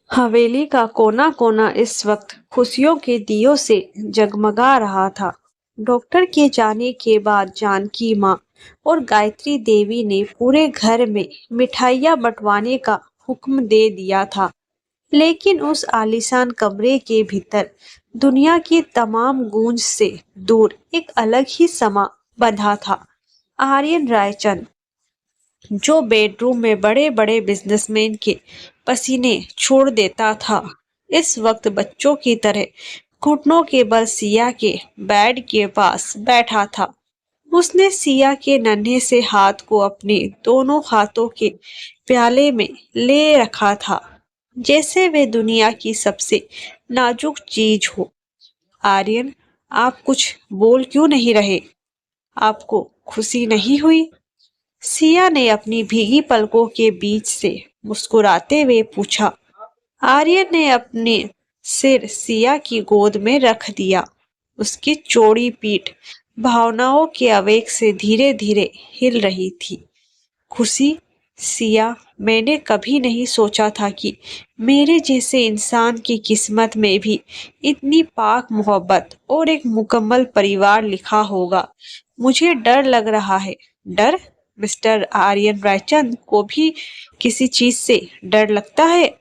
हवेली का कोना कोना इस वक्त खुशियों के दियों से जगमगा रहा था। डॉक्टर के जाने के बाद जानकी माँ और गायत्री देवी ने पूरे घर में मिठाइयाँ बंटवाने का हुक्म दे दिया था। लेकिन उस आलीशान कमरे के भीतर दुनिया की तमाम गूंज से दूर एक अलग ही समा बंधा था। आर्यन रायचंद, जो बेडरूम में बड़े बड़े बिजनेसमैन के पसीने छोड़ देता था, इस वक्त बच्चों की तरह घुटनों के बल सिया के बेड के पास बैठा था। उसने सिया के नन्हे से हाथ को अपने दोनों हाथों के प्याले में ले रखा था, जैसे वे दुनिया की सबसे नाजुक चीज हो। आर्यन, आप कुछ बोल क्यों नहीं रहे? आपको खुशी नहीं हुई? सिया ने अपनी भीगी पलकों के बीच से मुस्कुराते हुए पूछा। आर्यन ने अपने सिर सिया की गोद में रख दिया। उसकी चौड़ी पीठ भावनाओं के आवेग से धीरे धीरे हिल रही थी। खुशी? सिया, मैंने कभी नहीं सोचा था कि मेरे जैसे इंसान की किस्मत में भी इतनी पाक मोहब्बत और एक मुकम्मल परिवार लिखा होगा। मुझे डर लग रहा है। डर? मिस्टर आर्यन रायचंद को भी किसी चीज से डर लगता है?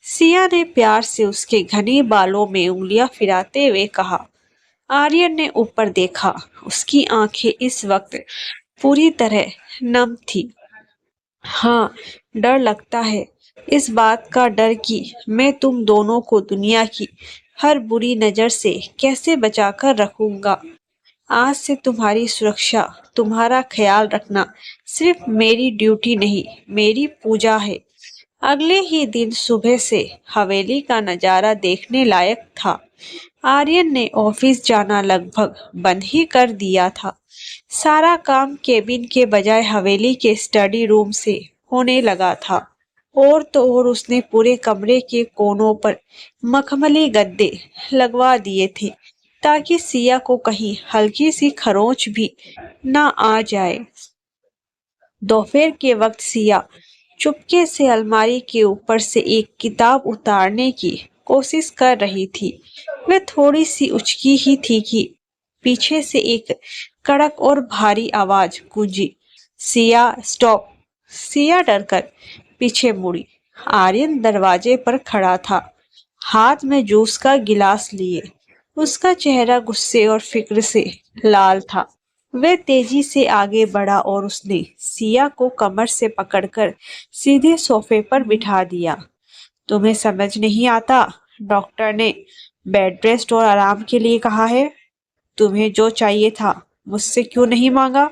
सिया ने प्यार से उसके घने बालों में उंगलियां फिराते हुए कहा। आर्यन ने ऊपर देखा। उसकी आंखें इस वक्त पूरी तरह नम थी। हाँ, डर लगता है। इस बात का डर कि मैं तुम दोनों को दुनिया की हर बुरी नजर से कैसे बचाकर रखूंगा। आज से तुम्हारी सुरक्षा, तुम्हारा ख्याल रखना सिर्फ मेरी ड्यूटी नहीं, मेरी पूजा है। अगले ही दिन सुबह से हवेली का नजारा देखने लायक था। आर्यन ने ऑफिस जाना लगभग बंद ही कर दिया था। सारा काम केबिन के बजाय हवेली के स्टडी रूम से होने लगा था। और तो और उसने पूरे कमरे के कोनों पर मखमली गद्दे लगवा दिए थे, ताकि सिया को कहीं हल्की सी खरोंच भी ना आ जाए। दोपहर के वक्त सिया चुपके से अलमारी के ऊपर से एक किताब उतारने की कोशिश कर रही थी। वह थोड़ी सी उचकी ही थी कि पीछे से एक कड़क और भारी आवाज गूंजी। सिया, स्टॉप! सिया डरकर पीछे मुड़ी। आर्यन दरवाजे पर खड़ा था, हाथ में जूस का गिलास लिए। उसका चेहरा गुस्से और फिक्र से लाल था। वह तेजी से आगे बढ़ा और उसने सिया को कमर से पकड़कर सीधे सोफे पर बिठा दिया। तुम्हें समझ नहीं आता? डॉक्टर ने बेड रेस्ट और आराम के लिए कहा है। तुम्हें जो चाहिए था मुझसे क्यों नहीं मांगा?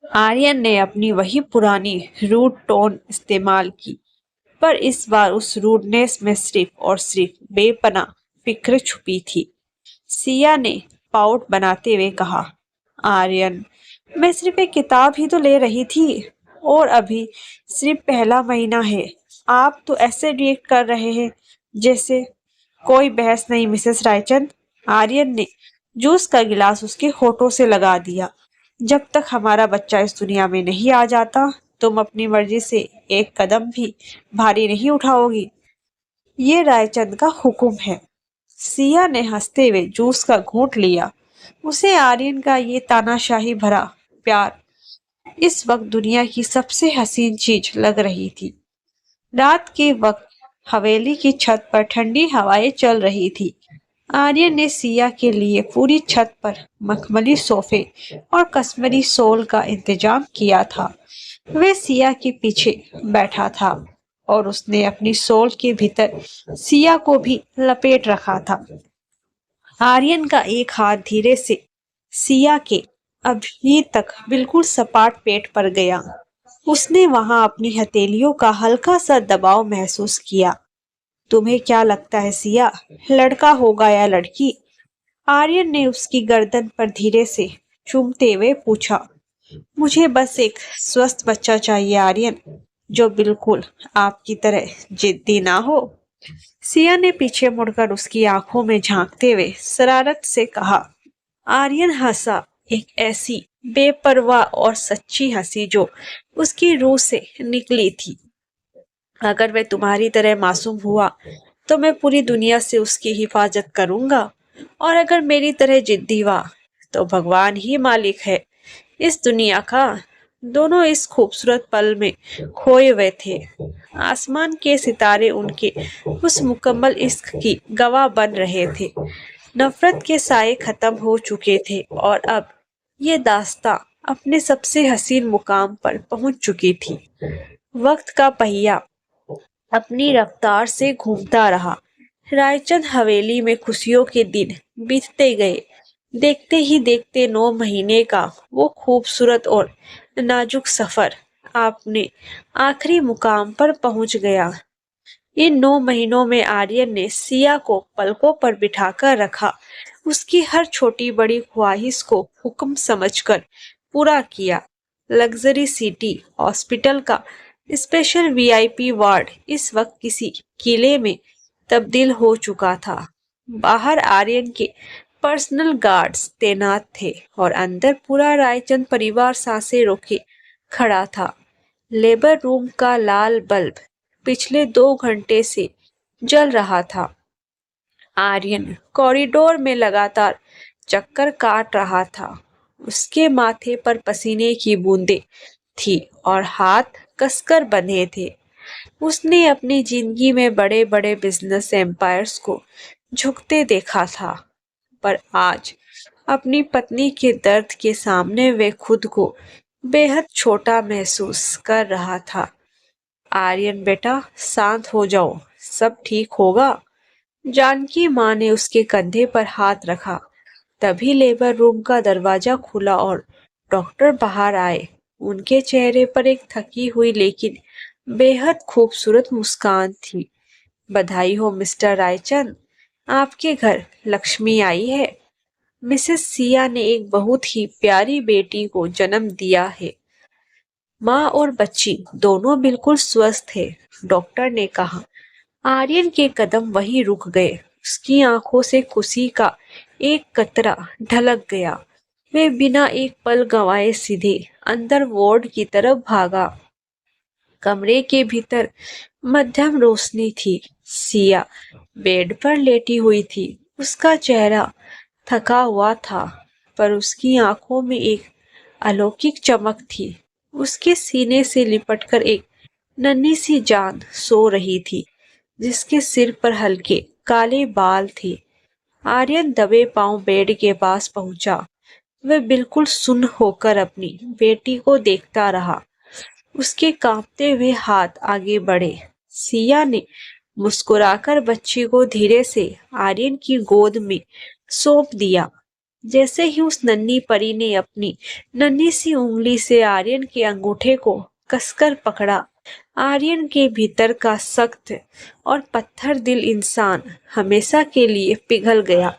आर्यन ने अपनी वही पुरानी रूड टोन इस्तेमाल की, पर इस बार उस रूडनेस में सिर्फ और सिर्फ बेपनाह फिक्र छुपी थी। सिया ने पाउट बनाते हुए कहा। आर्यन, मैं सिर्फ एक किताब ही तो ले रही थी, और अभी सिर्फ पहला महीना है। आप तो ऐसे रिएक्ट कर रहे हैं जैसे कोई बहस नहीं, मिसेस रायचंद। आर्यन ने जूस का गिलास उसके होठों से लगा दिया। जब तक हमारा बच्चा इस दुनिया में नहीं आ जाता, तुम अपनी मर्जी से एक कदम भी भारी नहीं उठाओगी। ये रायचंद का हुक्म है। सिया ने हंसते हुए जूस का घूंट लिया। उसे आर्यन का ये तानाशाही भरा प्यार इस वक्त दुनिया की सबसे हसीन चीज लग रही थी। रात के वक्त हवेली की छत पर ठंडी हवाएं चल रही थी। आर्यन ने सिया के लिए पूरी छत पर मखमली सोफे और कश्मीरी सोल का इंतजाम किया था। वह सिया के पीछे बैठा था और उसने अपनी सोल के भीतर सिया को भी लपेट रखा था। आर्यन का एक हाथ धीरे से सिया के अभी तक बिल्कुल सपाट पेट पर गया। उसने वहां अपनी हथेलियों का हल्का सा दबाव महसूस किया। तुम्हें क्या लगता है सिया, लड़का होगा या लड़की? आर्यन ने उसकी गर्दन पर धीरे से चूमते हुए पूछा। मुझे बस एक स्वस्थ बच्चा चाहिए आर्यन, जो बिल्कुल आपकी तरह जिद्दी ना हो। सिया ने पीछे मुड़कर उसकी आंखों में झांकते हुए शरारत से कहा। आर्यन हंसा, एक ऐसी बेपरवाह और सच्ची हंसी जो उसकी रूह से निकली थी। अगर वह तुम्हारी तरह मासूम हुआ तो मैं पूरी दुनिया से उसकी हिफाजत करूंगा, और अगर मेरी तरह जिद्दी हुआ तो भगवान ही मालिक है इस दुनिया का। दोनों इस खूबसूरत पल में खोए हुए थे। आसमान के सितारे उनके उस मुकम्मल इश्क की गवाह बन रहे थे। नफरत के साए खत्म हो चुके थे और अब ये दास्तां अपने सबसे हसीन मुकाम पर पहुंच चुकी थी। वक्त का पहिया अपनी रफ्तार से घूमता रहा। रायचंद हवेली में खुशियों के दिन बीतते गए। देखते ही देखते 9 महीने का वो खूबसूरत और नाजुक सफर आपने आखिरी मुकाम पर पहुंच गया। इन 9 महीनों में आर्यन ने सिया को पलकों पर बिठाकर रखा। उसकी हर छोटी बड़ी ख्वाहिश को हुक्म समझकर पूरा किया। लग्जरी सिटी हॉस्पिटल का स्पेशल वीआईपी वार्ड इस वक्त किसी किले में तब्दील हो चुका था। बाहर आर्यन के पर्सनल गार्ड्स तैनात थे और अंदर पूरा रायचंद परिवार सांसें रोके खड़ा था। लेबर रूम का लाल बल्ब पिछले 2 घंटे से जल रहा था। आर्यन कॉरिडोर में लगातार चक्कर काट रहा था। उसके माथे पर पसीने की बूंदें थी और हाथ कसकर बंधे थे। उसने अपनी जिंदगी में बड़े बड़े बिजनेस एम्पायर्स को झुकते देखा था, पर आज अपनी पत्नी के दर्द के सामने वे खुद को बेहद छोटा महसूस कर रहा था। आर्यन बेटा, शांत हो जाओ, सब ठीक होगा। जानकी माँ ने उसके कंधे पर हाथ रखा। तभी लेबर रूम का दरवाजा खुला और डॉक्टर बाहर आए। उनके चेहरे पर एक थकी हुई लेकिन बेहद खूबसूरत मुस्कान थी। बधाई हो मिस्टर रायचंद, आपके घर लक्ष्मी आई है। मिसेस सिया ने एक बहुत ही प्यारी बेटी को जन्म दिया है। माँ और बच्ची दोनों बिल्कुल स्वस्थ है, डॉक्टर ने कहा। आर्यन के कदम वहीं रुक गए। उसकी आंखों से खुशी का एक कतरा ढलक गया। वे बिना एक पल गंवाए सीधे अंदर वार्ड की तरफ भागा। कमरे के भीतर मध्यम रोशनी थी। सिया बेड पर लेटी हुई थी। उसका चेहरा थका हुआ था, पर उसकी आंखों में एक अलौकिक चमक थी। उसके सीने से लिपटकर एक नन्ही सी जान सो रही थी, जिसके सिर पर हल्के काले बाल थे। आर्यन दबे पांव बेड के पास पहुंचा। वह बिल्कुल सुन्न होकर अपनी बेटी को देखता रहा। उसके कांपते हुए हाथ आगे बढ़े। सिया ने मुस्कुराकर बच्ची को धीरे से आर्यन की गोद में सौंप दिया। जैसे ही उस नन्ही परी ने अपनी नन्ही सी उंगली से आर्यन के अंगूठे को कसकर पकड़ा, आर्यन के भीतर का सख्त और पत्थर दिल इंसान हमेशा के लिए पिघल गया।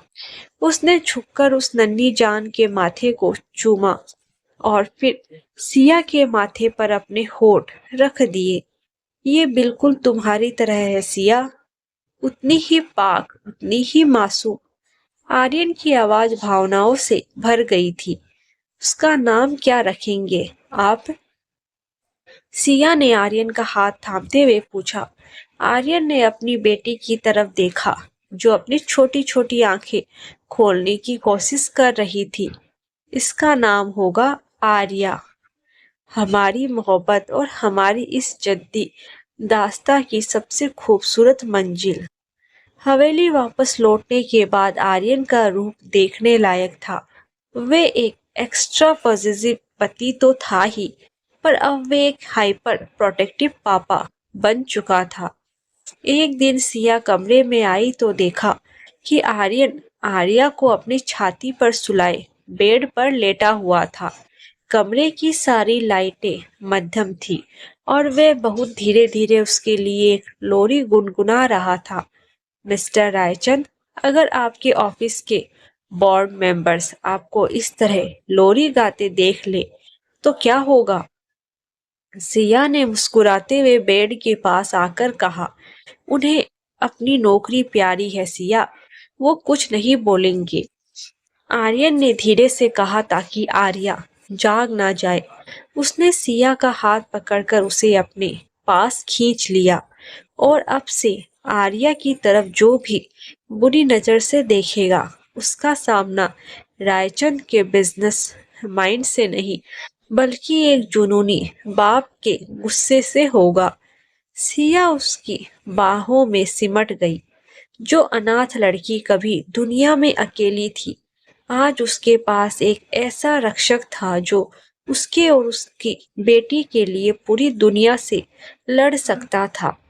उसने झुककर उस नन्ही जान के माथे को चूमा और फिर सिया के माथे पर अपने होठ रख दिए। ये बिल्कुल तुम्हारी तरह है सिया, उतनी ही पाक, उतनी ही मासूम। आर्यन की आवाज भावनाओं से भर गई थी। उसका नाम क्या रखेंगे आप? सिया ने आर्यन का हाथ थामते हुए पूछा। आर्यन ने अपनी बेटी की तरफ देखा, जो अपनी छोटी छोटी आंखें खोलने की कोशिश कर रही थी। इसका नाम होगा आर्या। हमारी मोहब्बत और हमारी इस जद्दी दास्ता की सबसे खूबसूरत मंजिल। हवेली वापस लौटने के बाद आर्यन का रूप देखने लायक था। वे एक एक्स्ट्रा पॉजिटिव पति तो था ही, पर अब वे एक हाइपर प्रोटेक्टिव पापा बन चुका था। एक दिन सिया कमरे में आई तो देखा कि आर्यन आर्या को अपनी छाती पर सुलाए बेड पर लेटा हुआ था। कमरे की सारी लाइटें मध्यम थी और वह बहुत धीरे धीरे उसके लिए एक लोरी गुनगुना रहा था। मिस्टर रायचंद, अगर आपके ऑफिस के बोर्ड मेंबर्स आपको इस तरह लोरी गाते देख ले तो क्या होगा? सिया ने मुस्कुराते हुए बेड के पास आकर कहा। उन्हें अपनी नौकरी प्यारी है सिया, वो कुछ नहीं बोलेंगे। आर्यन ने धीरे से कहा ताकि आर्या जाग ना जाए। उसने सिया का हाथ पकड़कर उसे अपने पास खींच लिया। और अब से आर्या की तरफ जो भी बुरी नजर से देखेगा उसका सामना रायचंद के बिजनेस माइंड से नहीं बल्कि एक जुनूनी बाप के गुस्से से होगा। सिया उसकी बाहों में सिमट गई। जो अनाथ लड़की कभी दुनिया में अकेली थी, आज उसके पास एक ऐसा रक्षक था जो उसके और उसकी बेटी के लिए पूरी दुनिया से लड़ सकता था।